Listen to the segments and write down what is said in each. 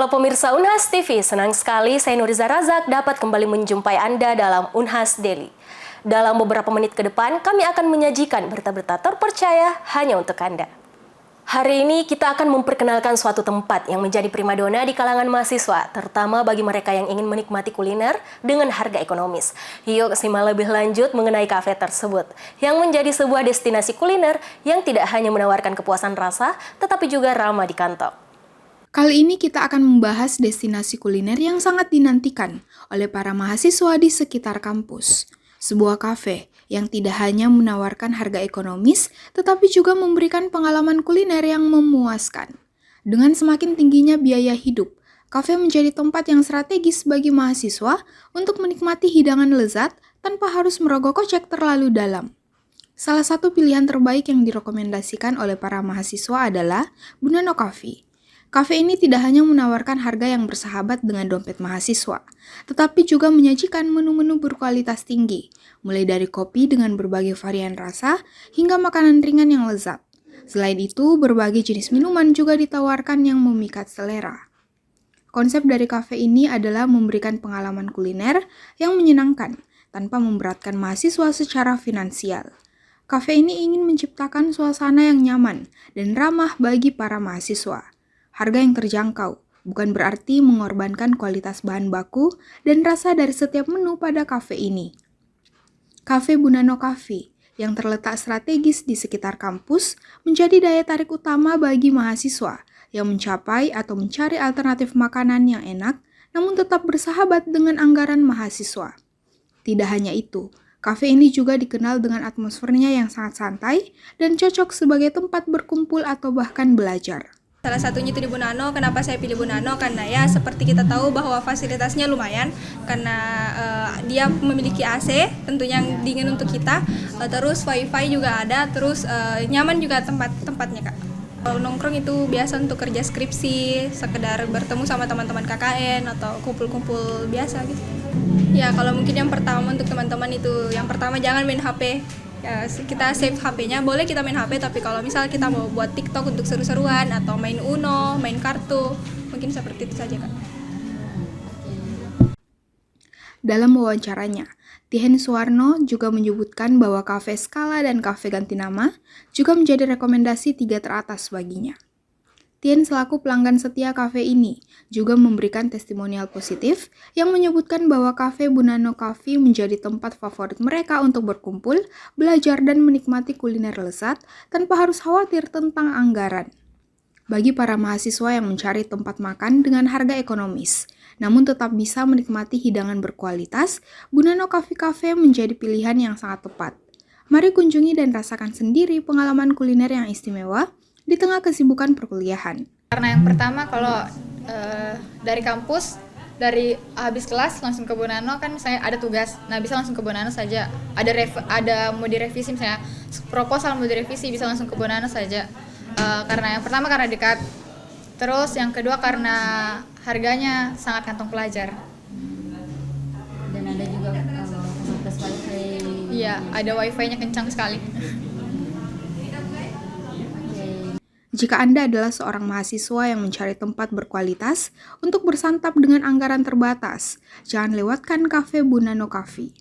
Halo pemirsa Unhas TV, senang sekali saya Nuriza Razak dapat kembali menjumpai Anda dalam Unhas Daily. Dalam beberapa menit ke depan, kami akan menyajikan berita-berita terpercaya hanya untuk Anda. Hari ini kita akan memperkenalkan suatu tempat yang menjadi primadona di kalangan mahasiswa, terutama bagi mereka yang ingin menikmati kuliner dengan harga ekonomis. Yuk simak lebih lanjut mengenai kafe tersebut, yang menjadi sebuah destinasi kuliner yang tidak hanya menawarkan kepuasan rasa, tetapi juga ramah di kantong. Kali ini kita akan membahas destinasi kuliner yang sangat dinantikan oleh para mahasiswa di sekitar kampus. Sebuah kafe yang tidak hanya menawarkan harga ekonomis, tetapi juga memberikan pengalaman kuliner yang memuaskan. Dengan semakin tingginya biaya hidup, kafe menjadi tempat yang strategis bagi mahasiswa untuk menikmati hidangan lezat tanpa harus merogoh kocek terlalu dalam. Salah satu pilihan terbaik yang direkomendasikan oleh para mahasiswa adalah Bunano Coffee. Kafe ini tidak hanya menawarkan harga yang bersahabat dengan dompet mahasiswa, tetapi juga menyajikan menu-menu berkualitas tinggi, mulai dari kopi dengan berbagai varian rasa hingga makanan ringan yang lezat. Selain itu, berbagai jenis minuman juga ditawarkan yang memikat selera. Konsep dari kafe ini adalah memberikan pengalaman kuliner yang menyenangkan tanpa memberatkan mahasiswa secara finansial. Kafe ini ingin menciptakan suasana yang nyaman dan ramah bagi para mahasiswa. Harga yang terjangkau bukan berarti mengorbankan kualitas bahan baku dan rasa dari setiap menu pada kafe ini. Kafe Bunano Coffee yang terletak strategis di sekitar kampus menjadi daya tarik utama bagi mahasiswa yang mencapai atau mencari alternatif makanan yang enak namun tetap bersahabat dengan anggaran mahasiswa. Tidak hanya itu, kafe ini juga dikenal dengan atmosfernya yang sangat santai dan cocok sebagai tempat berkumpul atau bahkan belajar. Salah satunya itu di Bunano. Kenapa saya pilih Bunano? Karena ya seperti kita tahu bahwa fasilitasnya lumayan, karena dia memiliki AC tentunya yang dingin untuk kita, terus wifi juga ada, terus nyaman juga tempatnya Kak. Kalau nongkrong itu biasa untuk kerja skripsi, sekedar bertemu sama teman-teman KKN atau kumpul-kumpul biasa gitu. Ya kalau mungkin yang pertama untuk teman-teman itu, yang pertama jangan main HP. Ya, kita save HP-nya, boleh kita main HP, tapi kalau misal kita mau buat TikTok untuk seru-seruan atau main Uno, main kartu, mungkin seperti itu saja Kak. Dalam wawancaranya, Tihen Suwarno juga menyebutkan bahwa kafe Skala dan kafe ganti nama juga menjadi rekomendasi 3 teratas baginya. Tien selaku pelanggan setia kafe ini juga memberikan testimonial positif yang menyebutkan bahwa kafe Bunano Coffee menjadi tempat favorit mereka untuk berkumpul, belajar, dan menikmati kuliner lezat tanpa harus khawatir tentang anggaran. Bagi para mahasiswa yang mencari tempat makan dengan harga ekonomis, namun tetap bisa menikmati hidangan berkualitas, Bunano Coffee Cafe menjadi pilihan yang sangat tepat. Mari kunjungi dan rasakan sendiri pengalaman kuliner yang istimewa di tengah kesibukan perkuliahan. Karena yang pertama kalau dari kampus, dari habis kelas langsung ke Bunano kan misalnya ada tugas, nah bisa langsung ke Bunano saja. Ada mau direvisi misalnya proposal mau direvisi bisa langsung ke Bunano saja. Karena yang pertama karena dekat, terus yang kedua karena harganya sangat kantong pelajar. Dan ada juga fasilitas wifi. Iya, ada wifi-nya kencang sekali. Jika Anda adalah seorang mahasiswa yang mencari tempat berkualitas untuk bersantap dengan anggaran terbatas, jangan lewatkan kafe Bunano Coffee.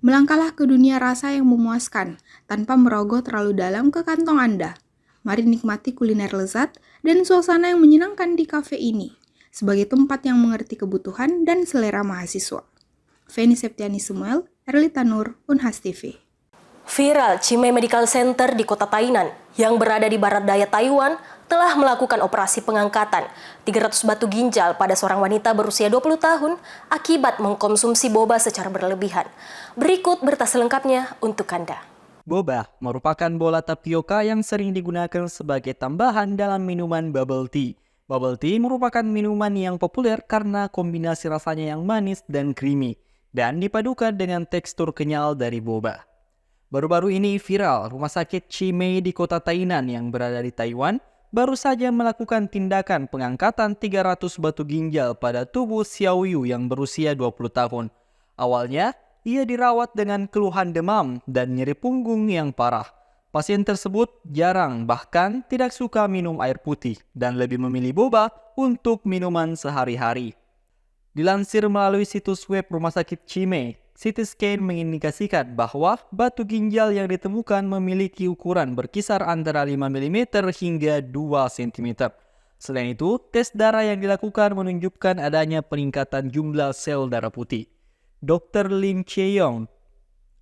Melangkahlah ke dunia rasa yang memuaskan tanpa merogoh terlalu dalam ke kantong Anda. Mari nikmati kuliner lezat dan suasana yang menyenangkan di kafe ini sebagai tempat yang mengerti kebutuhan dan selera mahasiswa. Feni Septiani Samuel, Erlita Nur, Unhas TV. Viral, Chimay Medical Center di kota Tainan yang berada di barat daya Taiwan telah melakukan operasi pengangkatan 300 batu ginjal pada seorang wanita berusia 20 tahun akibat mengkonsumsi boba secara berlebihan. Berikut berita selengkapnya untuk Anda. Boba merupakan bola tapioka yang sering digunakan sebagai tambahan dalam minuman bubble tea. Bubble tea merupakan minuman yang populer karena kombinasi rasanya yang manis dan creamy dan dipadukan dengan tekstur kenyal dari boba. Baru-baru ini viral, rumah sakit Chimay di kota Tainan yang berada di Taiwan baru saja melakukan tindakan pengangkatan 300 batu ginjal pada tubuh Xiao Yu yang berusia 20 tahun. Awalnya, ia dirawat dengan keluhan demam dan nyeri punggung yang parah. Pasien tersebut jarang bahkan tidak suka minum air putih dan lebih memilih boba untuk minuman sehari-hari. Dilansir melalui situs web Rumah Sakit Cime, CT scan mengindikasikan bahwa batu ginjal yang ditemukan memiliki ukuran berkisar antara 5 mm hingga 2 cm. Selain itu, tes darah yang dilakukan menunjukkan adanya peningkatan jumlah sel darah putih. Dr. Lim Chae-yong,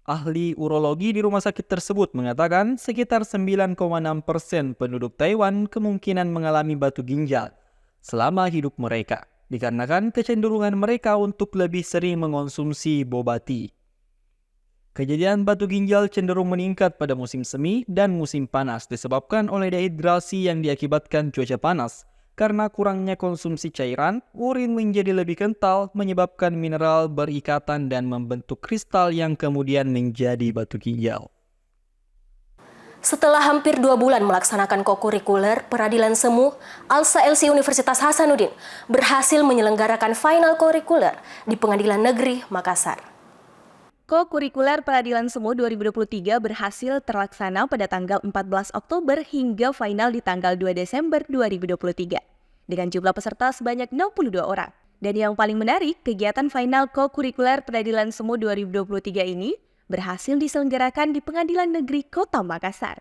ahli urologi di rumah sakit tersebut, mengatakan sekitar 9,6% penduduk Taiwan kemungkinan mengalami batu ginjal selama hidup mereka, dikarenakan kecenderungan mereka untuk lebih sering mengonsumsi boba tea. Kejadian batu ginjal cenderung meningkat pada musim semi dan musim panas disebabkan oleh dehidrasi yang diakibatkan cuaca panas. Karena kurangnya konsumsi cairan, urin menjadi lebih kental, menyebabkan mineral berikatan dan membentuk kristal yang kemudian menjadi batu ginjal. Setelah hampir 2 bulan melaksanakan kokurikuler peradilan semu, ALSA LC Universitas Hasanuddin berhasil menyelenggarakan final kokurikuler di Pengadilan Negeri Makassar. Kokurikuler Peradilan Semu 2023 berhasil terlaksana pada tanggal 14 Oktober hingga final di tanggal 2 Desember 2023 dengan jumlah peserta sebanyak 62 orang. Dan yang paling menarik, kegiatan final Kokurikuler Peradilan Semu 2023 ini berhasil diselenggarakan di Pengadilan Negeri Kota Makassar.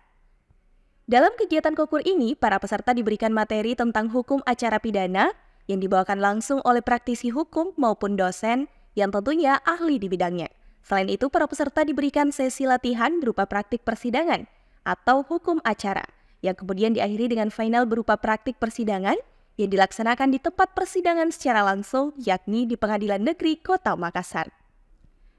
Dalam kegiatan kokur ini, para peserta diberikan materi tentang hukum acara pidana yang dibawakan langsung oleh praktisi hukum maupun dosen yang tentunya ahli di bidangnya. Selain itu, para peserta diberikan sesi latihan berupa praktik persidangan atau hukum acara, yang kemudian diakhiri dengan final berupa praktik persidangan yang dilaksanakan di tempat persidangan secara langsung, yakni di Pengadilan Negeri Kota Makassar.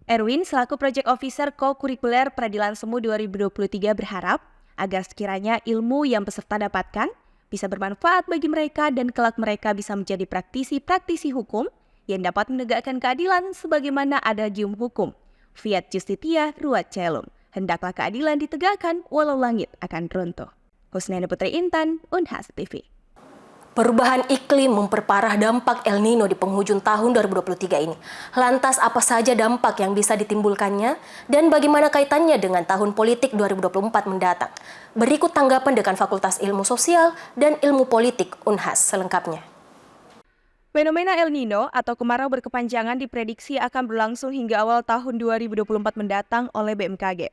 Erwin selaku Project Officer Kokurikuler Peradilan Semu 2023 berharap agar sekiranya ilmu yang peserta dapatkan bisa bermanfaat bagi mereka dan kelak mereka bisa menjadi praktisi-praktisi hukum yang dapat menegakkan keadilan sebagaimana adagium hukum. Fiat Justitia Ruat Celum. Hendaklah keadilan ditegakkan walau langit akan runtuh. Husnani Putri Intan, Unhas TV. Perubahan iklim memperparah dampak El Nino di penghujung tahun 2023 ini. Lantas apa saja dampak yang bisa ditimbulkannya dan bagaimana kaitannya dengan tahun politik 2024 mendatang? Berikut tanggapan dekan Fakultas Ilmu Sosial dan Ilmu Politik Unhas selengkapnya. Fenomena El Nino atau kemarau berkepanjangan diprediksi akan berlangsung hingga awal tahun 2024 mendatang oleh BMKG.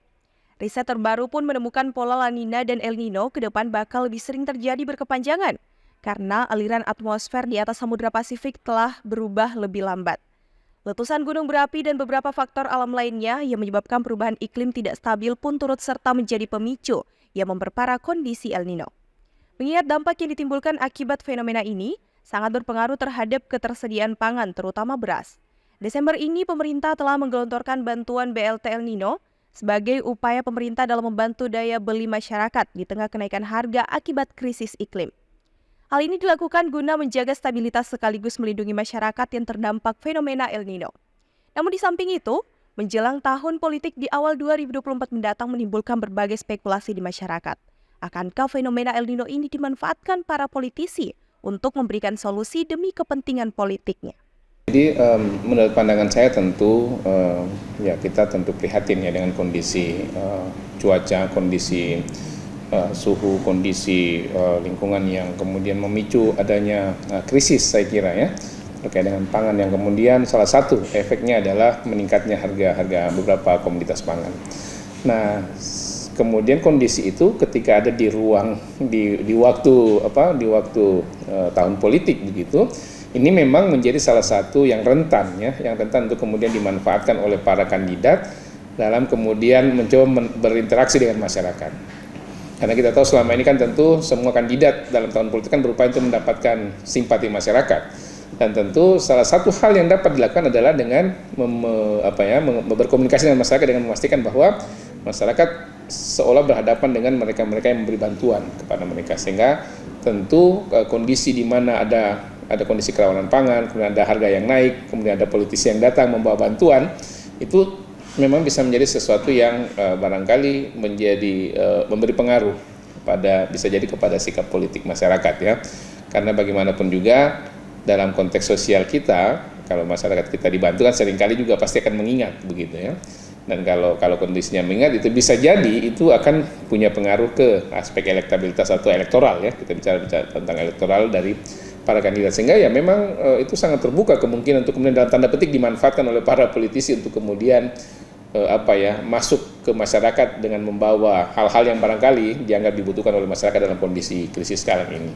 Riset terbaru pun menemukan pola La Nina dan El Nino ke depan bakal lebih sering terjadi berkepanjangan karena aliran atmosfer di atas Samudra Pasifik telah berubah lebih lambat. Letusan gunung berapi dan beberapa faktor alam lainnya yang menyebabkan perubahan iklim tidak stabil pun turut serta menjadi pemicu yang memperparah kondisi El Nino. Mengingat dampak yang ditimbulkan akibat fenomena ini, sangat berpengaruh terhadap ketersediaan pangan, terutama beras. Desember ini, pemerintah telah menggelontorkan bantuan BLT El Nino sebagai upaya pemerintah dalam membantu daya beli masyarakat di tengah kenaikan harga akibat krisis iklim. Hal ini dilakukan guna menjaga stabilitas sekaligus melindungi masyarakat yang terdampak fenomena El Nino. Namun di samping itu, menjelang tahun politik di awal 2024 mendatang menimbulkan berbagai spekulasi di masyarakat. Akankah fenomena El Nino ini dimanfaatkan para politisi untuk memberikan solusi demi kepentingan politiknya? Jadi menurut pandangan saya tentu kita tentu prihatin ya dengan kondisi cuaca, kondisi suhu, kondisi lingkungan yang kemudian memicu adanya krisis saya kira ya terkait dengan pangan yang kemudian salah satu efeknya adalah meningkatnya harga beberapa komoditas pangan. Nah, kemudian kondisi itu ketika ada di ruang di waktu tahun politik begitu, ini memang menjadi salah satu yang rentan untuk kemudian dimanfaatkan oleh para kandidat dalam kemudian mencoba berinteraksi dengan masyarakat. Karena kita tahu selama ini kan tentu semua kandidat dalam tahun politik kan berupaya untuk mendapatkan simpati masyarakat. Dan tentu salah satu hal yang dapat dilakukan adalah dengan berkomunikasi dengan masyarakat dengan memastikan bahwa masyarakat seolah berhadapan dengan mereka-mereka yang memberi bantuan kepada mereka, sehingga tentu kondisi di mana ada kondisi kerawanan pangan, kemudian ada harga yang naik, kemudian ada politisi yang datang membawa bantuan, itu memang bisa menjadi sesuatu yang barangkali memberi pengaruh bisa jadi kepada sikap politik masyarakat ya. Karena bagaimanapun juga dalam konteks sosial kita, kalau masyarakat kita dibantu kan seringkali juga pasti akan mengingat begitu ya. Dan kalau kondisinya mengingat itu bisa jadi itu akan punya pengaruh ke aspek elektabilitas atau elektoral ya. Kita bicara tentang elektoral dari para kandidat, sehingga ya memang itu sangat terbuka kemungkinan untuk kemudian dalam tanda petik dimanfaatkan oleh para politisi untuk kemudian masuk ke masyarakat dengan membawa hal-hal yang barangkali dianggap dibutuhkan oleh masyarakat dalam kondisi krisis sekarang ini.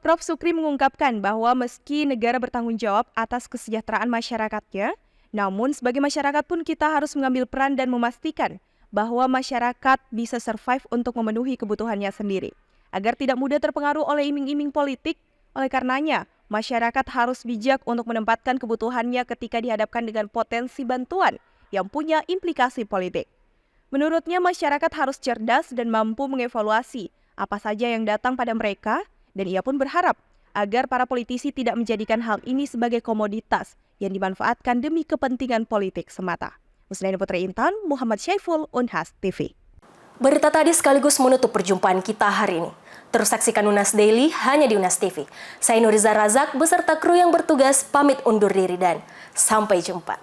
Prof. Sukri mengungkapkan bahwa meski negara bertanggung jawab atas kesejahteraan masyarakatnya, namun sebagai masyarakat pun kita harus mengambil peran dan memastikan bahwa masyarakat bisa survive untuk memenuhi kebutuhannya sendiri, agar tidak mudah terpengaruh oleh iming-iming politik. Oleh karenanya, masyarakat harus bijak untuk menempatkan kebutuhannya ketika dihadapkan dengan potensi bantuan yang punya implikasi politik. Menurutnya, masyarakat harus cerdas dan mampu mengevaluasi apa saja yang datang pada mereka, dan ia pun berharap agar para politisi tidak menjadikan hal ini sebagai komoditas yang dimanfaatkan demi kepentingan politik semata. Musnaini Putri Intan, Muhammad Syaiful, Unhas TV. Berita tadi sekaligus menutup perjumpaan kita hari ini. Terus saksikan Unas Daily hanya di Unas TV. Saya Nuriza Razak beserta kru yang bertugas pamit undur diri dan sampai jumpa.